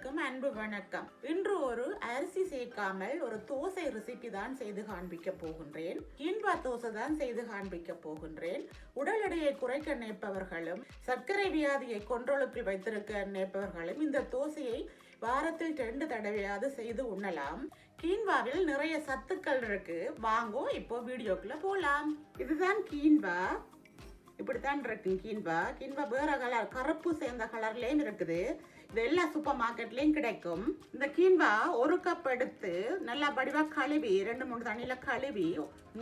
அனைவருக்கும் அன்பு வணக்கம். இன்று ஒரு அரிசி சேர்க்காமல் ஒரு தோசை ரெசிபி தான் செய்து காண்பிக்க போகின்றேன். கீன்வா தோசை தான் செய்து காண்பிக்க போகின்றேன். உடல் எடையை குறைக்க நினைப்பவர்களும் சர்க்கரை வியாதியை கொண்டொழுக்கில் வைத்திருக்க நினைப்பவர்களும் இந்த தோசையை வாரத்தில் 2 தடவையாவது செய்து உண்ணலாம். கீன்வாவில் நிறைய சத்துக்கள் இருக்கு. வாங்கோ இப்போ வீடியோக்குள்ள போலாம். இதுதான் கீன்வா. இப்படித்தான் இருக்கு கீன்வா வேற கலர், கருப்பு சேர்ந்த கலர்லயும் இருக்குது. இது எல்லா சூப்பர் மார்க்கெட்லயும் கிடைக்கும். இந்த கீன்வா 1 கப் எடுத்து நல்லா படிவா கழுவி 2-3 தண்ணியில கழுவி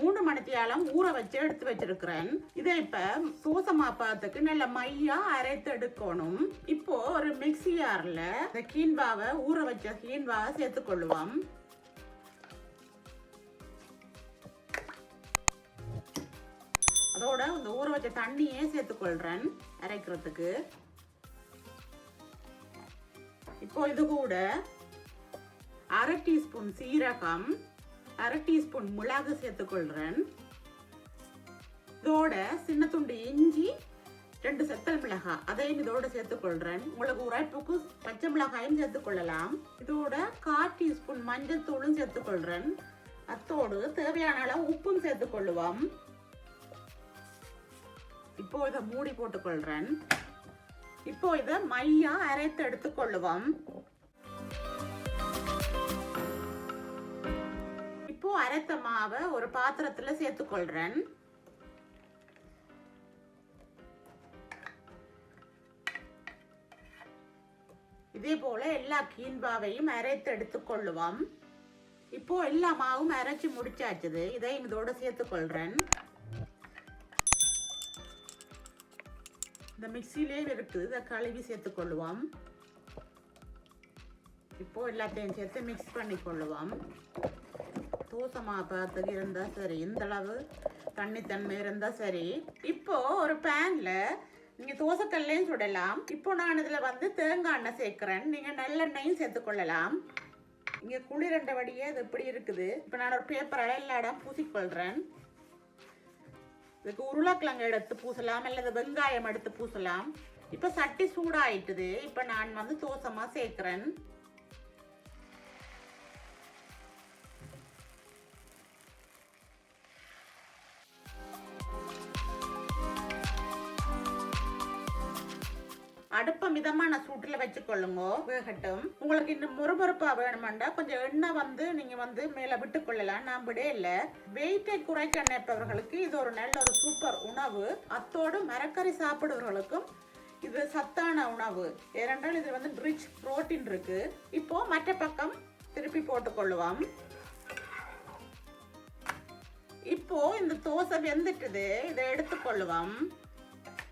3 மணித்தியாலம் ஊற வச்சு எடுத்து வச்சிருக்கிறேன். இதை இப்ப தோசை மாப்பாத்துக்கு நல்ல மையா அரைத்து எடுக்கணும். இப்போ ஒரு மிக்ஸி ஜார்ல இந்த கீன்வாவை ஊற வச்ச கீன்வாவை சேர்த்துக்கொள்ளுவோம். அதோட இந்த ஊற வச்ச தண்ணியே சேர்த்துக்கொள்றேன் அரைக்கிறதுக்கு. இப்போ இது கூட 1/2 டீஸ்பூன் சீரகம், 1/2 டீஸ்பூன் மிளகு சேர்த்துக்கொள்றேன். இதோட சின்ன துண்டு இஞ்சி, 2 செத்தல் மிளகாய் அதையும் இதோட சேர்த்துக்கொள்றேன். உங்களுக்கு உரைப்புக்கு பச்சை மிளகாயும் சேர்த்துக்கொள்ளலாம். இதோட 1/4 டீஸ்பூன் மஞ்சள் தூளும் சேர்த்துக்கொள்றேன். அத்தோடு தேவையான அளவு உப்பும் சேர்த்துக்கொள்ளுவோம். இப்போ இதை மூடி போட்டுக்கொள்றேன். இப்போ இதை மையா அரைத்து எடுத்துக்கொள்ளுவோம். இப்போ அரைத்த மாவை ஒரு பாத்திரத்துல சேர்த்துக்கொள்றேன். இதே போல எல்லா கீன்வாவையும் அரைத்து எடுத்துக்கொள்ளுவோம். இப்போ எல்லா மாவும் அரைச்சு முடிச்சாச்சுது. இதையும் இதோட சேர்த்துக்கொள்றேன். இந்த மிக்சிலே இருக்குது, இதை கழுவி சேர்த்துக்கொள்ளுவோம். இப்போ எல்லாத்தையும் சேர்த்து மிக்ஸ் பண்ணி கொள்ளுவோம். தோசை மாப்பாத்துக்கு இருந்தா சரி, இந்த அளவு தண்ணித்தன்மை இருந்தா சரி. இப்போ ஒரு பேன்ல நீங்க தோசைக்கல்லையும் சுடலாம். இப்போ நான் இதுல தேங்காய் எண்ணெய் சேர்க்கிறேன். நீங்க நல்லெண்ணெயும் சேர்த்துக்கொள்ளலாம். இங்க குளிரண்ட வடியே இது எப்படி இருக்குது. இப்போ நான் ஒரு பேப்பரால எல்லா இடம் பூசிக்கொள்றேன். இதுக்கு உருளைக்கிழங்கு எடுத்து பூசலாம், அல்லது வெங்காயம் எடுத்து பூசலாம். இப்ப சட்டி சூடாயிட்டுது. இப்ப நான் தோசைமா சேர்க்கிறேன். அடுப்ப மிதமான சூட்டுல வச்சுக்கொள்ளுங்க, வேகட்டும். உங்களுக்கு இன்னும் மொறுமொறுப்பா வேணுமெண்டா கொஞ்சம் எண்ணெய் நீங்க மேல விட்டு கொள்ளலாம். நான் விட இல்ல. வெயிட்டை குறைக்க நினைப்பவர்களுக்கு இது ஒரு நல்ல ஒரு சூப்பர் உணவு. அத்தோடு மரக்கறி சாப்பிடுவர்களுக்கும் இது சத்தான உணவு. ஏனென்றால் இது ரிச் புரோட்டீன் இருக்கு. இப்போ மற்ற பக்கம் திருப்பி போட்டுக்கொள்ளுவோம். இப்போ இந்த தோசை வெந்துட்டுது. இதை எடுத்துக்கொள்ளுவோம்.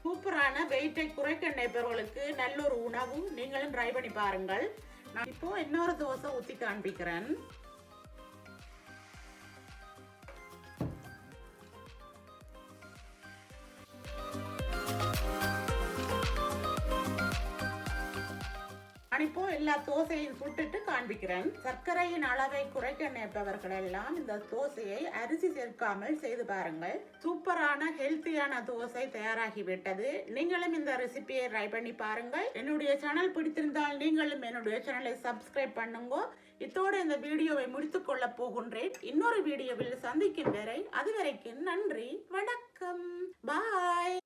சூப்பரான வெயிட்டை குறைக்க நினைப்பவர்களுக்கு நல்ல ஒரு உணவு. நீங்களும் ட்ரை பண்ணி பாருங்கள். நான் இப்போ இன்னொரு தோசை ஊத்தி காண்பிக்கிறேன். இப்போ எல்லா தோசையும் சுட்டுட்டு காண்பிக்கிறேன். சர்க்கரையின் அளவை குறைக்க நினைப்பவர்கள் எல்லாம் இந்த தோசையை அரிசி சேர்க்காமல் செய்து பாருங்கள். சூப்பரான ஹெல்த்தியான தோசை தயாராகிவிட்டது. நீங்களும் இந்த ரெசிபியை ட்ரை பண்ணி பாருங்கள். என்னுடைய சேனல் பிடித்திருந்தால் நீங்களும் என்னுடைய சேனலை சப்ஸ்கிரைப் பண்ணுங்க. இதோட இந்த வீடியோவை முடித்துக் கொள்ள போகின்றேன். இன்னொரு வீடியோவில் சந்திக்கும் வரை அதுவரைக்கும் நன்றி, வணக்கம், பாய்.